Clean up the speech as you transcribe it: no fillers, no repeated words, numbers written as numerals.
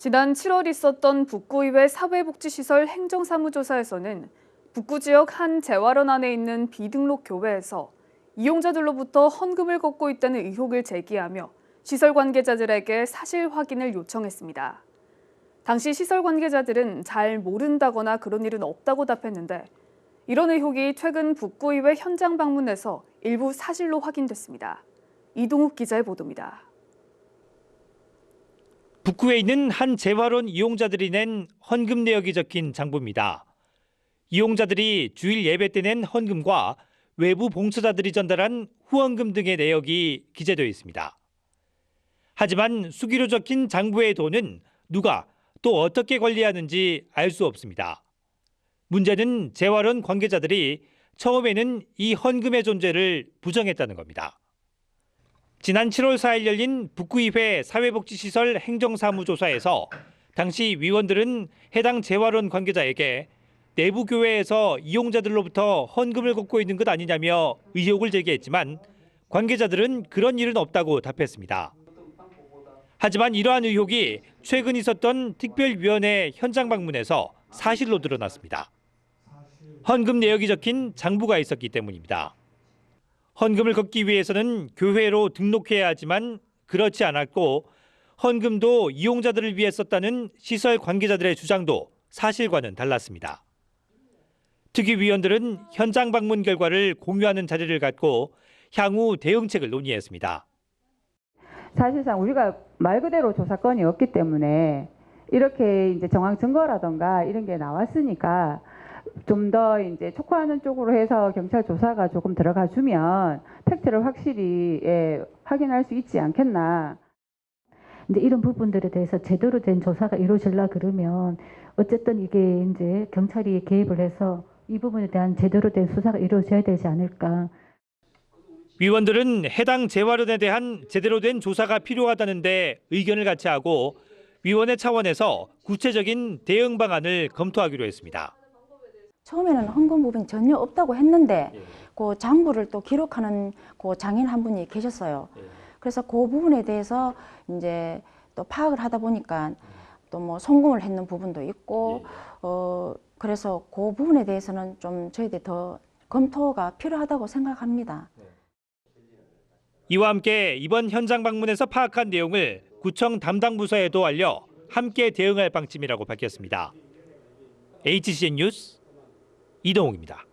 지난 7월 있었던 북구의회 사회복지시설 행정사무조사에서는 북구 지역 한 재활원 안에 있는 비등록 교회에서 이용자들로부터 헌금을 걷고 있다는 의혹을 제기하며 시설 관계자들에게 사실 확인을 요청했습니다. 당시 시설 관계자들은 잘 모른다거나 그런 일은 없다고 답했는데 이런 의혹이 최근 북구의회 현장 방문에서 일부 사실로 확인됐습니다. 이동욱 기자의 보도입니다. 북구에 있는 한 재활원 이용자들이 낸 헌금 내역이 적힌 장부입니다. 이용자들이 주일 예배 때 낸 헌금과 외부 봉사자들이 전달한 후원금 등의 내역이 기재되어 있습니다. 하지만 수기로 적힌 장부의 돈은 누가 또 어떻게 관리하는지 알 수 없습니다. 문제는 재활원 관계자들이 처음에는 이 헌금의 존재를 부정했다는 겁니다. 지난 7월 4일 열린 북구의회 사회복지시설 행정사무조사에서 당시 위원들은 해당 재활원 관계자에게 내부 교회에서 이용자들로부터 헌금을 걷고 있는 것 아니냐며 의혹을 제기했지만 관계자들은 그런 일은 없다고 답했습니다. 하지만 이러한 의혹이 최근 있었던 특별위원회 현장 방문에서 사실로 드러났습니다. 헌금 내역이 적힌 장부가 있었기 때문입니다. 헌금을 걷기 위해서는 교회로 등록해야 하지만 그렇지 않았고 헌금도 이용자들을 위해 썼다는 시설 관계자들의 주장도 사실과는 달랐습니다. 특위위원들은 현장 방문 결과를 공유하는 자리를 갖고 향후 대응책을 논의했습니다. 사실상 우리가 말 그대로 조사건이 없기 때문에 이렇게 이제 정황 증거라던가 이런 게 나왔으니까 좀 더 이제 촉구하는 쪽으로 해서 경찰 조사가 조금 들어가 주면 팩트를 확실히 확인할 수 있지 않겠나. 근데 이런 부분들에 대해서 제대로 된 조사가 이루어지려 그러면 어쨌든 이게 이제 경찰이 개입을 해서 이 부분에 대한 제대로 된 수사가 이루어져야 되지 않을까. 위원들은 해당 재활원에 대한 제대로 된 조사가 필요하다는데 의견을 같이 하고 위원회 차원에서 구체적인 대응 방안을 검토하기로 했습니다. 처음에는 헌금 부분이 전혀 없다고 했는데 그 장부를 또 기록하는 그 장인 한 분이 계셨어요. 그래서 그 부분에 대해서 이제 또 파악을 하다 보니까 또 뭐 송금을 했는 부분도 있고 그래서 그 부분에 대해서는 좀 저희들이 더 검토가 필요하다고 생각합니다. 이와 함께 이번 현장 방문에서 파악한 내용을 구청 담당 부서에도 알려 함께 대응할 방침이라고 밝혔습니다. HCN 뉴스 이동욱입니다.